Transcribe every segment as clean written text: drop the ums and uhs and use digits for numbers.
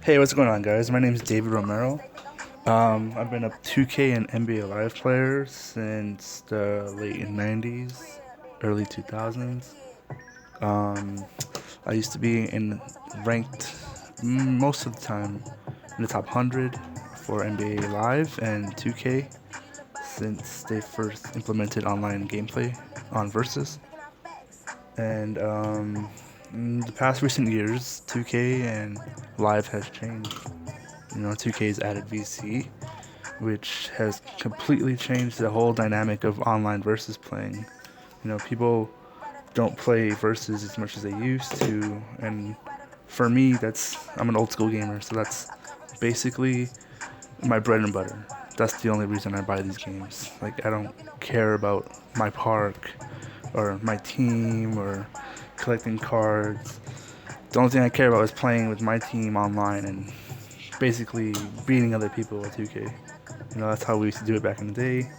Hey, what's going on, guys? My name is David Romero. I've been a 2K and NBA Live player since the late 90s, early 2000s. Um, I used to be in ranked most of the time in the top 100 for NBA Live and 2K since they first implemented online gameplay on Versus. And in the past recent years, 2K and Live has changed. 2K's added VC, which has completely changed the whole dynamic of online versus playing. People don't play versus as much as they used to, and for me, I'm an old school gamer, so that's basically my bread and butter. That's the only reason I buy these games. Like, I don't care about my park or my team or collecting cards. The only thing I care about is playing with my team online and basically beating other people at 2K. That's how we used to do it back in the day.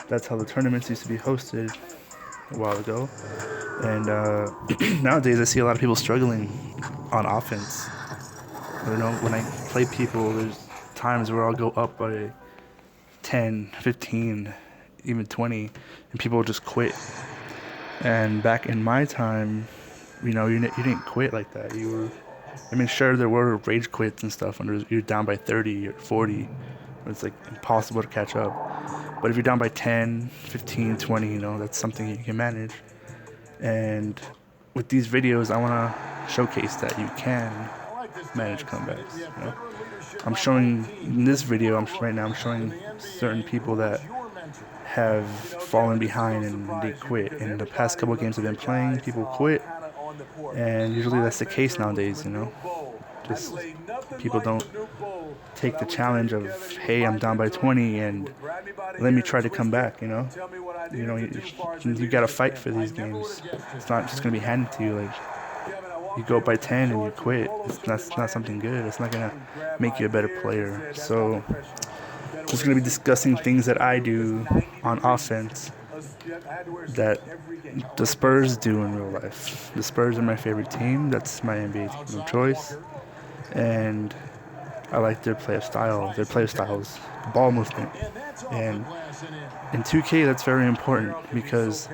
That's how the tournaments used to be hosted a while ago. And nowadays, I see a lot of people struggling on offense. When I play people, there's times where I'll go up by 10, 15, even 20, and people just quit. And back in my time, you didn't quit like that. Sure, there were rage quits and stuff when you're down by 30 or 40. It's like impossible to catch up. But if you're down by 10, 15, 20, that's something you can manage. And with these videos, I want to showcase that you can manage comebacks. I'm showing in this video. I'm showing certain people that have fallen behind and they quit. In the past couple of games I've been playing, people quit, and usually that's the case nowadays. Just people don't take the challenge of, hey, I'm down by 20 and let me try to come back. You gotta fight for these games. It's not just gonna be handed to you. Like, you go up by 10 and you quit. That's not something good. It's not gonna make you a better player. So I'm just gonna be discussing things that I do on offense that the Spurs do in real life. The Spurs are my favorite team. That's my NBA team of choice, and I like their play style. Their play styles, ball movement, and in 2K that's very important because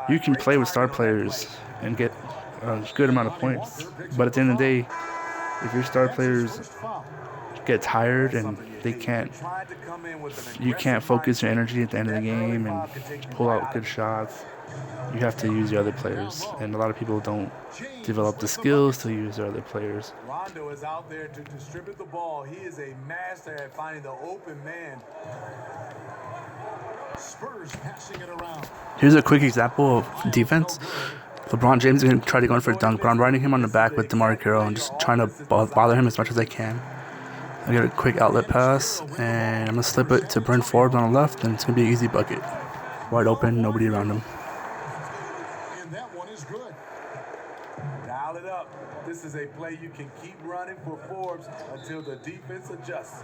you can play with star players and get a good amount of points. But at the end of the day, if your star players get tired and you can't focus your energy at the end of the game and pull out good shots. You have to use your other players, and a lot of people don't develop the skills to use their other players. Rondo is out there to distribute the ball. He is a master at finding the open man. Spurs passing it around. Here's a quick example of defense. LeBron James is going to try to go in for a dunk, but I'm riding him on the back with DeMar Carroll and just trying to bother him as much as I can. I get a quick outlet pass, and I'm going to slip it to Bryn Forbes on the left, and it's going to be an easy bucket. Wide open, nobody around him. And that one is good. Dial it up. This is a play you can keep running for Forbes until the defense adjusts.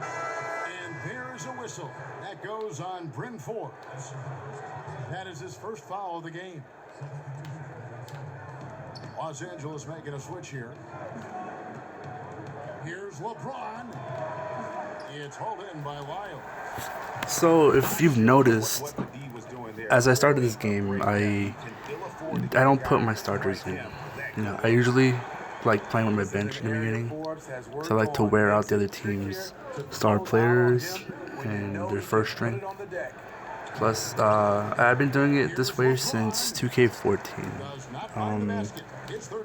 And there's a whistle. That goes on Bryn Forbes. That is his first foul of the game. Los Angeles making a switch here. Here's LeBron. It's hauled in by Lyle. So if you've noticed, as I started this game, I don't put my starters in. I usually like playing with my bench in the beginning, so I like to wear out the other team's star players and their first string. Plus, I've been doing it this way since 2K14.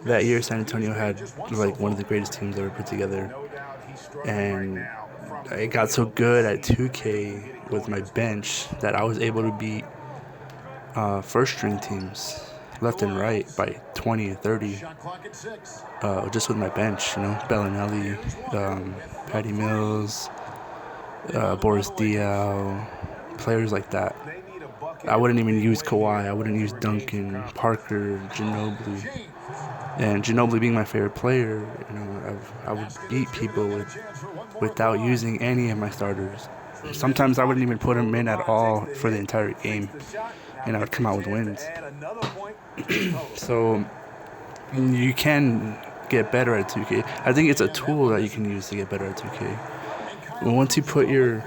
That year, San Antonio had like one of the greatest teams ever put together, and I got so good at 2K with my bench that I was able to beat first string teams left and right by 20 or 30 just with my bench. Bellinelli, Patty Mills, Boris Diaw, players like that. I wouldn't even use Kawhi. I wouldn't use Duncan, Parker, Ginobili. And Ginobili being my favorite player, I would beat people without using any of my starters. Sometimes I wouldn't even put them in at all for the entire game, and I would come out with wins. So you can get better at 2K. I think it's a tool that you can use to get better at 2K. Once you put your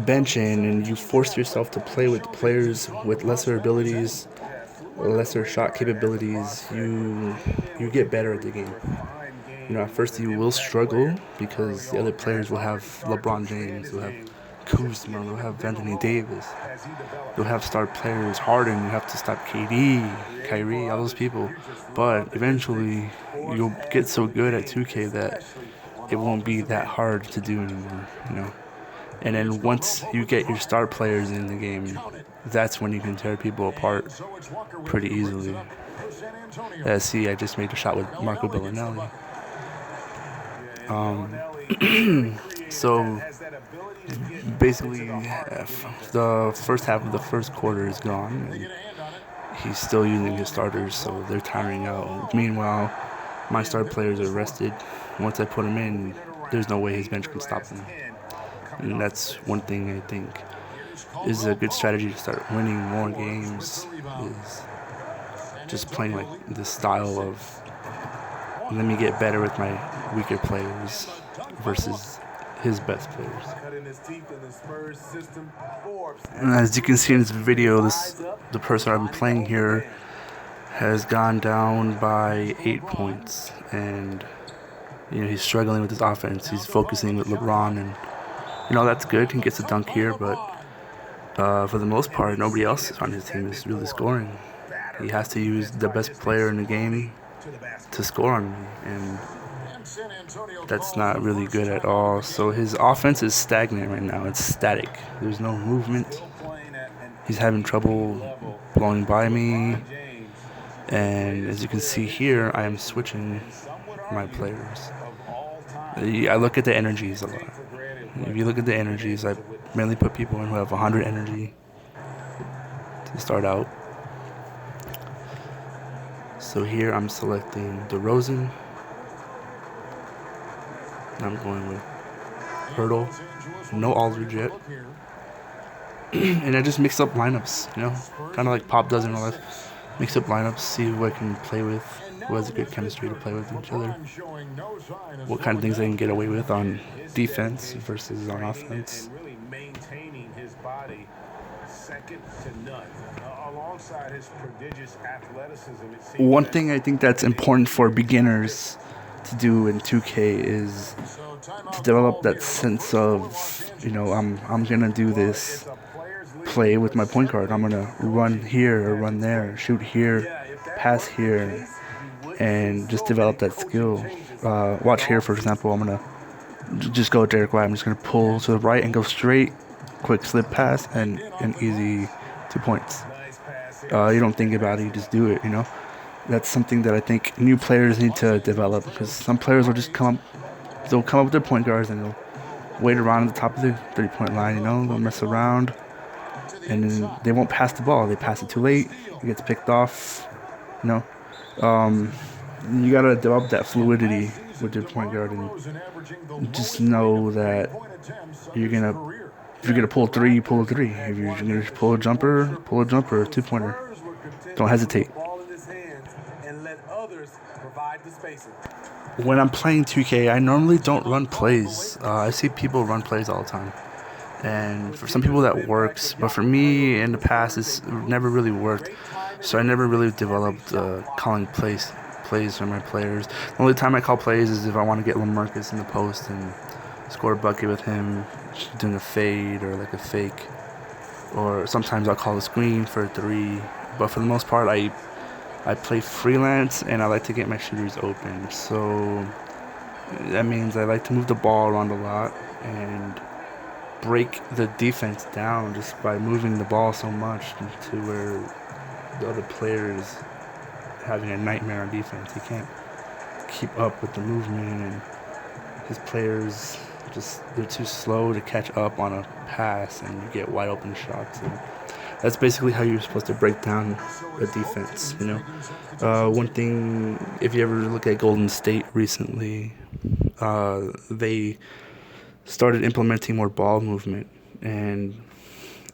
bench in and you force yourself to play with players with lesser abilities, lesser shot capabilities, you get better at the game. At first you will struggle because the other players will have LeBron James, will have Kuzma, will have Anthony Davis, you'll have star players, Harden, you have to stop KD, Kyrie, all those people. But eventually you'll get so good at 2K that it won't be that hard to do anymore. And then once you get your star players in the game, that's when you can tear people apart pretty easily. See, I just made a shot with Marco Bellinelli. So basically, the first half of the first quarter is gone, and he's still using his starters, so they're tiring out. Meanwhile, my star players are rested. Once I put him in, there's no way his bench can stop him. And that's one thing I think is a good strategy to start winning more games, is just playing like this style of let me get better with my weaker players versus his best players. And as you can see in this video, the person I'm playing here has gone down by 8 points, and he's struggling with his offense. He's focusing with LeBron, and that's good. He gets a dunk here, but for the most part, nobody else on his team is really scoring. He has to use the best player in the game to score on me, and that's not really good at all. So his offense is stagnant right now. It's static. There's no movement. He's having trouble blowing by me, and as you can see here, I am switching my players. I look at the energies a lot. If you look at the energies, I mainly put people in who have 100 energy to start out. So here I'm selecting DeRozan. I'm going with Hurdle. No Aldridge yet. And I just mix up lineups, kind of like Pop does in real life. Mix up lineups, see who I can play with, who has a good chemistry to play with each other, what kind of things I can get away with on defense versus on offense. One thing I think that's important for beginners to do in 2K is to develop that sense of, I'm gonna do this play with my point guard. I'm gonna run here or run there, shoot here, pass here, and just develop that skill. Watch here, for example. I'm gonna just go with Derek White. I'm just gonna pull to the right and go straight, quick slip pass, and an easy 2 points. You don't think about it, you just do it. That's something that I think new players need to develop, because some players will just come up with their point guards and they'll wait around at the top of the 3-point line. They'll mess around, and then they won't pass the ball. They pass it too late. It gets picked off. You gotta develop that fluidity with your point guard, and just know that if you're gonna pull a three, you pull a three. If you're gonna pull a jumper, 2-pointer. Don't hesitate. When I'm playing 2K, I normally don't run plays. I see people run plays all the time, and for some people that works, but for me in the past it's never really worked. So I never really developed calling plays for my players. The only time I call plays is if I want to get LaMarcus in the post and score a bucket with him doing a fade or like a fake, or sometimes I'll call a screen for a 3. But for the most part, I play freelance, and I like to get my shooters open. So that means I like to move the ball around a lot and break the defense down just by moving the ball so much to where the other player is having a nightmare on defense. He can't keep up with the movement, and his players they're too slow to catch up on a pass, and you get wide open shots. And that's basically how you're supposed to break down a defense. One thing, if you ever look at Golden State recently, they started implementing more ball movement, and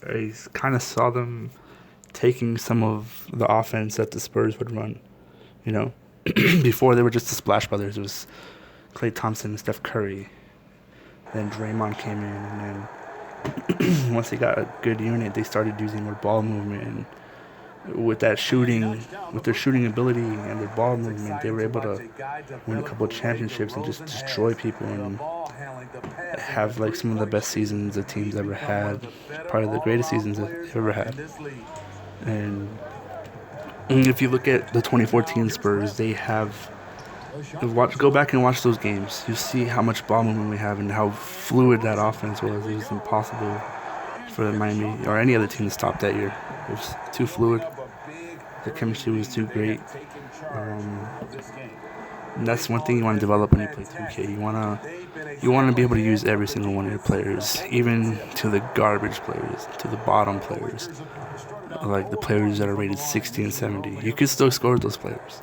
I kind of saw them taking some of the offense that the Spurs would run. Before they were just the Splash Brothers. It was Klay Thompson and Steph Curry. Then Draymond came in, and then once they got a good unit, they started using more ball movement. And with that shooting, with their shooting ability and their ball movement, they were able to win a couple of championships and just destroy people and have like some of the best seasons the team's ever had, probably the greatest seasons they've ever had. And if you look at the 2014 Spurs, they have go back and watch those games. You see how much ball movement we have and how fluid that offense was. It was impossible for Miami or any other team to stop that year. It was too fluid. The chemistry was too great. And that's one thing you want to develop when you play 2K. You wanna be able to use every single one of your players, even to the garbage players, to the bottom players, like the players that are rated 60 and 70. You could still score with those players.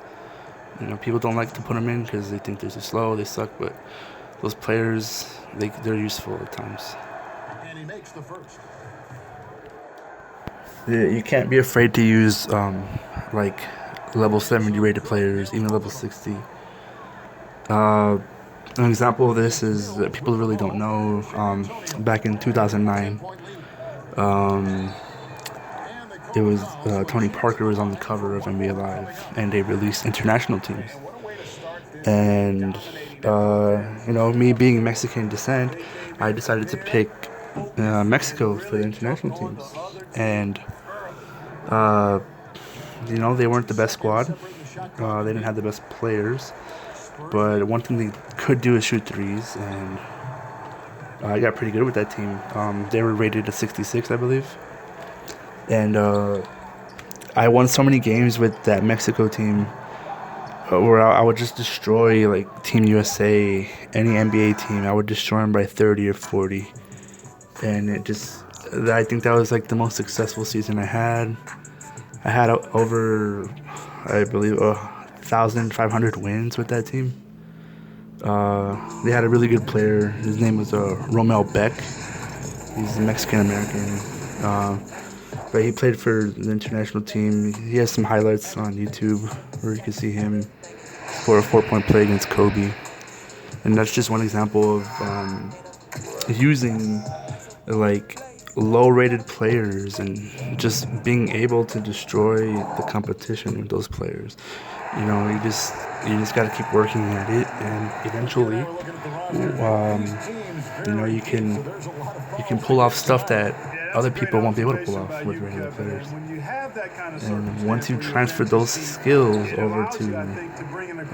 People don't like to put them in because they think they're too slow, they suck, but those players, they're useful at times. And he makes the first. You can't be afraid to use like level 70 rated players, even level 60. An example of this is that people really don't know. Back in 2009, it was Tony Parker was on the cover of NBA Live, and they released international teams. And me being Mexican descent, I decided to pick Mexico for the international teams. And they weren't the best squad. They didn't have the best players. But one thing they could do is shoot threes, and I got pretty good with that team. They were rated a 66, I believe. And I won so many games with that Mexico team where I would just destroy like Team USA, any NBA team. I would destroy them by 30 or 40. And I think that was like the most successful season I had. I had over, I believe, 1,500 wins with that team. They had a really good player. His name was Romel Beck. He's a Mexican-American. But he played for the international team. He has some highlights on YouTube where you can see him score a 4-point play against Kobe. And that's just one example of using like low-rated players and just being able to destroy the competition with those players. You just got to keep working at it, and eventually, you can pull off stuff that other people won't be able to pull off with regular players. And once you transfer those skills over to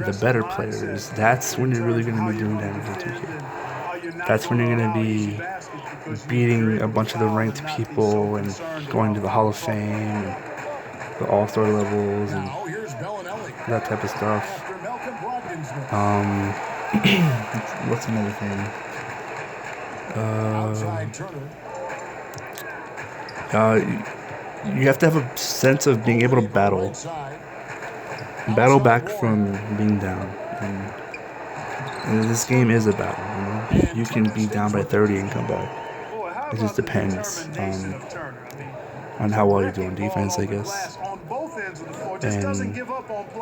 the better players, that's when you're really going to be doing damage in 2K. That's when you're going to be beating a bunch of the ranked people and going to the Hall of Fame and the All-Star levels and that type of stuff. What's another thing? You have to have a sense of being able to battle back from being down. And this game is a battle. You can be down by 30 and come back. It just depends on how well you do on defense, I guess.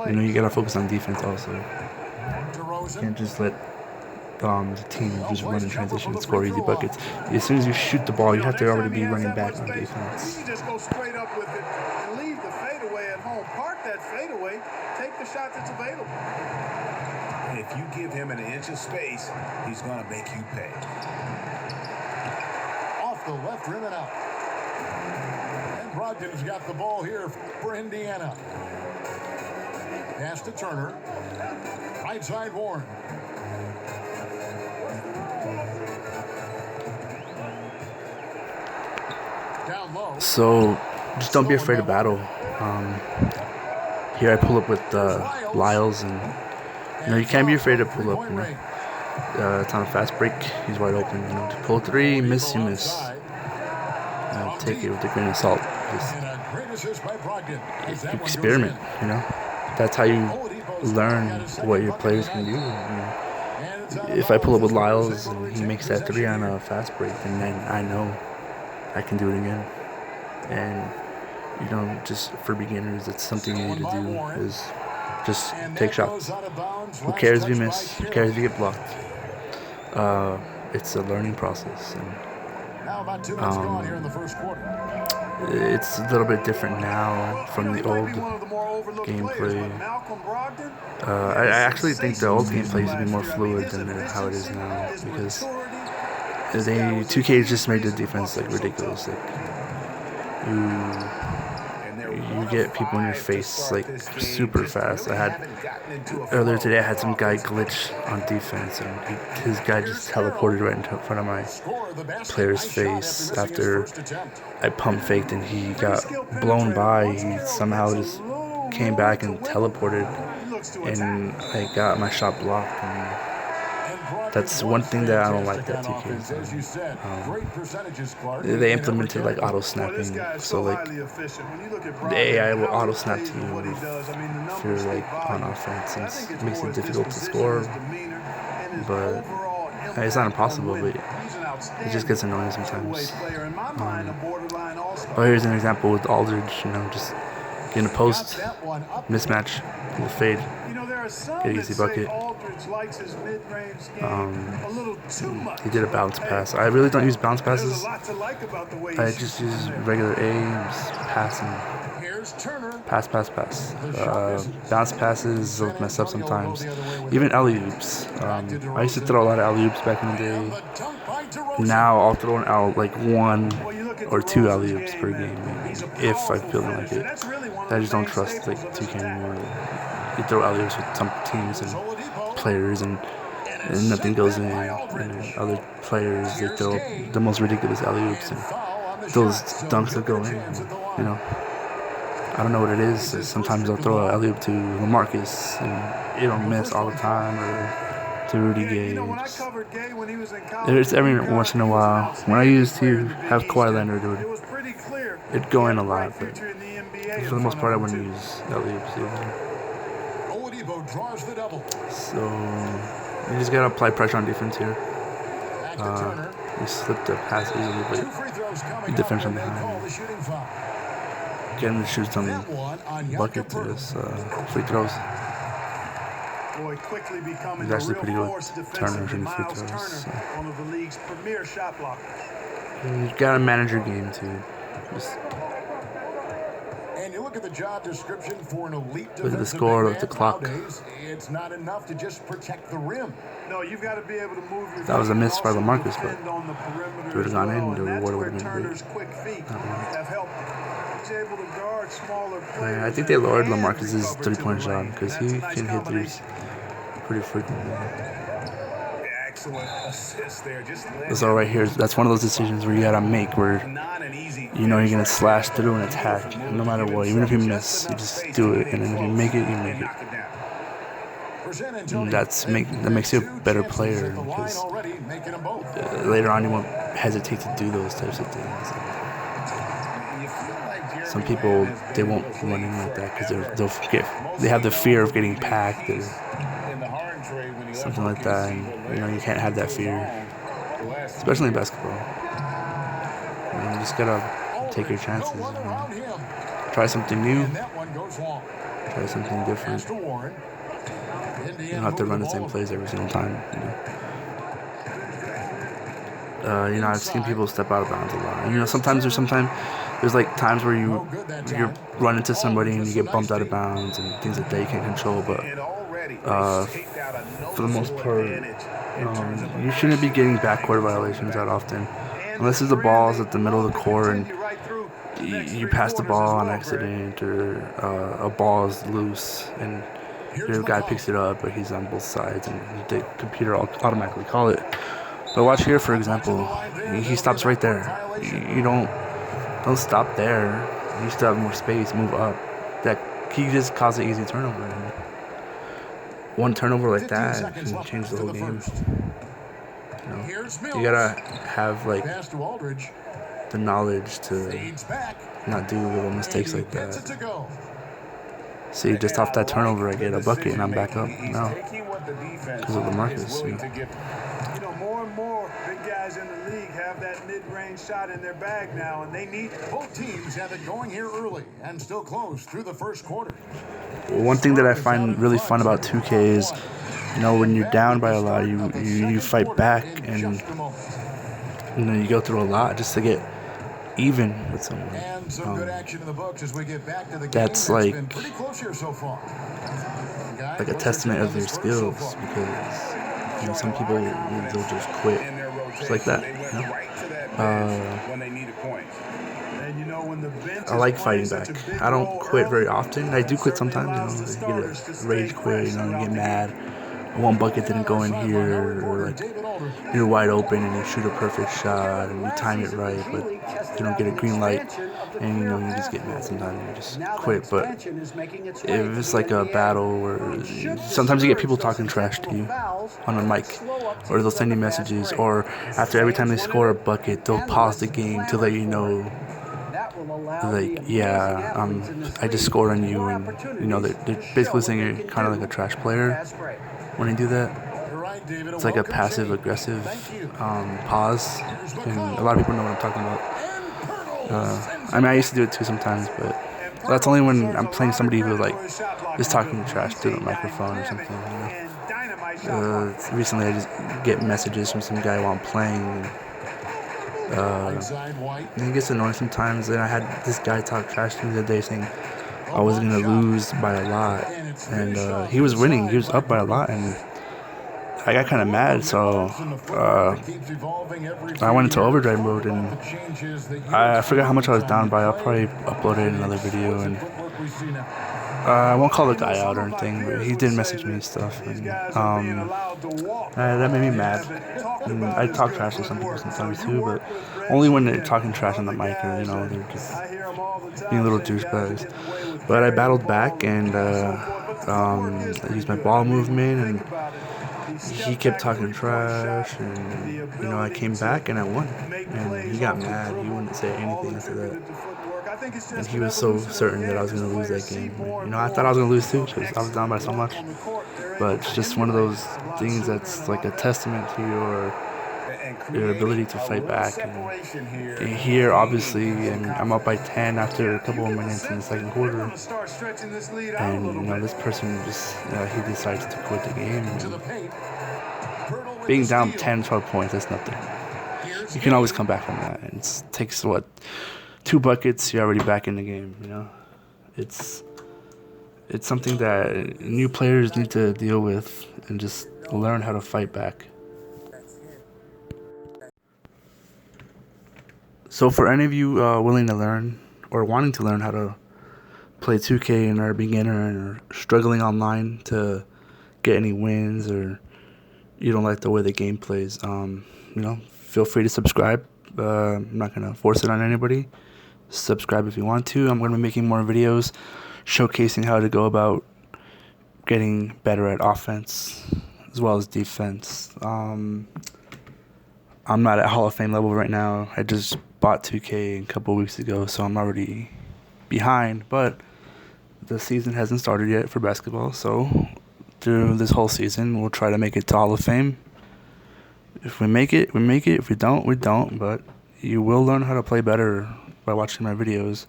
And you gotta focus on defense also. You can't just let the team just run in transition and score easy buckets. As soon as you shoot the ball, you have to already be running back on defense. You just go straight up with it and leave the fadeaway at home. Park that fadeaway, take the shot that's available. And if you give him an inch of space, he's going to make you pay. Off the left rim and out. And Brogdon's got the ball here for Indiana. Pass to Turner. Right side Warren. Down low. So just don't be afraid to battle. Here I pull up with Lyles, and you can't be afraid to pull up. It's on a fast break. He's wide open. To pull three, you miss. Take it with a grain of salt. Just experiment. That's how you learn what your players can do. If I pull up with Lyles and he makes that three on a fast break, then I know I can do it again. And just for beginners, it's something you need to do. Is Just And take that shots. goes out of bounds. Who Last cares if you touch miss? by Who cares if you Carey. get blocked? It's a learning process, and Now about 2 minutes gone here in the first quarter. it's a little bit different now from the old gameplay. I actually think the old gameplay used to be more fluid than how it is now, because 2K just made the defense like ridiculous. Like you get people in your face like super fast. Earlier today I had some guy glitch on defense, and his guy just teleported right in front of my player's face after I pump faked and he got blown by. He somehow just came back and teleported, and I got my shot blocked. And that's one thing that I don't like that 2K is they implemented like auto snapping, so like the AI will auto snap to you if you're like on offense, and it makes it difficult to score. But it's not impossible, but it just gets annoying sometimes. Oh, here's an example with Aldridge. Just getting a post, mismatch, little fade, get an easy bucket. He did a bounce pass. I really don't use bounce passes. I just use regular A, just passing. Pass. Bounce passes will mess up sometimes. Even alley-oops. I used to throw a lot of alley-oops back in the day. Now I'll throw like 1 or 2 alley-oops per game, maybe, if I feel like it. I just don't trust like 2K anymore. You throw alley-oops with some teams and players, and nothing goes in. And other players, they throw the most ridiculous alley-oops, and those dunks that go in. I don't know what it is. Sometimes I'll throw an alley-oop to LaMarcus, and it'll miss all the time, or to Rudy Gay. It's every once in a while. When I used to have Kawhi Leonard, it'd go in a lot, but for the most part, I wouldn't use alley-oops either. So you just gotta apply pressure on defense here. We slipped the pass easily, but the defense from behind. Getting to shoot some buckets is free throws. He's actually pretty good with Turner shooting free throws. So. You gotta manage your game too. And you look at the job description for an elite look at the score, look at the clock. Nowadays, it's not enough to just protect the rim. No, you've got to be able to move your that was a miss by LaMarcus, but if it would have gone in, the reward would have been great. I think they lowered LaMarcus's 3-point shot because he can hit threes pretty frequently. That's all right here. That's one of those decisions where you gotta make, where you're gonna slash through and attack no matter what. Even if you miss, you just do it, and then if you make it, you make it. And that makes you a better player, because later on you won't hesitate to do those types of things. Some people, they won't run in like that because they have the fear of getting packed or something like that, and you can't have that fear, especially in basketball. You just gotta take your chances. Try something new, try something different. You don't have to run the same plays every single time. I've seen people step out of bounds a lot. And, sometimes there's like times where you run into somebody and you get bumped out of bounds and things like that you can't control. But for the most part, you shouldn't be getting backcourt violations that often, unless the ball is at the middle of the court and you pass the ball on accident, or a ball is loose and your guy picks it up, but he's on both sides, and the computer will automatically call it. But watch here, for example, he stops right there. You don't stop there. You still have more space. Move up. That he just caused an easy turnover. And one turnover like that can change the whole game. You gotta have like the knowledge to not do little mistakes like that. See, just off that turnover, I get a bucket and I'm back up now because of LaMarcus. You know, more and more big guys in the league have that mid-range shot in their bag now, and they need Both teams have it going here early and still close through the first quarter. One thing that I find really fun about 2K is, you know, when you're down by a lot, you fight back, and you know, you go through a lot just to get even with someone. And some good action in the books as we get back to the game. That's like been pretty close here so far. like a testament of their skills, because you know, some people they'll just quit just like that. You know? I like fighting back. I don't quit very often. I do quit sometimes. You know, you get a rage quit. You know, you get mad. One bucket didn't go in here, or like you're wide open and you shoot a perfect shot and you time it right, but you don't get a green light, and you know, you just get mad sometimes and you just quit. But if it's like a battle where sometimes you get people talking trash to you on a mic, or they'll send you messages, or after every time they score a bucket, they'll pause the game to let you know, like, yeah, I just scored on you, and you know, they're basically saying you're kind of like a trash player when they do that. It's like a passive aggressive pause, and a lot of people know what I'm talking about. I mean, I used to do it too sometimes, but that's only when I'm playing somebody who like is talking trash to the microphone or something. You know? Recently, I just get messages from some guy while I'm playing. And it gets annoying sometimes. And I had this guy talk trash to me the other day, saying I was gonna lose by a lot, and he was winning. He was up by a lot, and I got kind of mad, so I went into overdrive mode, and I forgot how much I was down by. I'll probably upload it in another video, and I won't call the guy out or anything, but he did message me and stuff, and that made me mad. And I talk trash to some people sometimes too, but only when they're talking trash on the mic, or you know, they're just being little douchebags. But I battled back, and I used my ball movement, and he kept talking trash, and you know, I came back and I won, and he got mad. He wouldn't say anything after that, and he was so certain that I was going to lose that game. You know, I thought I was going to lose too, because I was down by so much, but it's just one of those things that's like a testament to your ability to fight back. And here, obviously, I'm up by 10 after a couple of minutes in the second quarter, and you know, this person just he decides to quit the game. And being down 10, 12 points, that's nothing. You can always come back from that. And it takes 2 buckets, you're already back in the game. You know, it's something that new players need to deal with and just learn how to fight back. So for any of you willing to learn or wanting to learn how to play 2K and are a beginner and are struggling online to get any wins, or you don't like the way the game plays, you know, feel free to subscribe. I'm not going to force it on anybody. Subscribe if you want to. I'm going to be making more videos showcasing how to go about getting better at offense as well as defense. I'm not at Hall of Fame level right now. I just bought 2K a couple weeks ago, so I'm already behind, but the season hasn't started yet for basketball, so through this whole season, we'll try to make it to Hall of Fame. If we make it, we make it. If we don't, we don't, but you will learn how to play better by watching my videos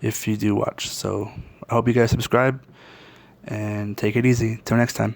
if you do watch. So I hope you guys subscribe, and take it easy. Till next time.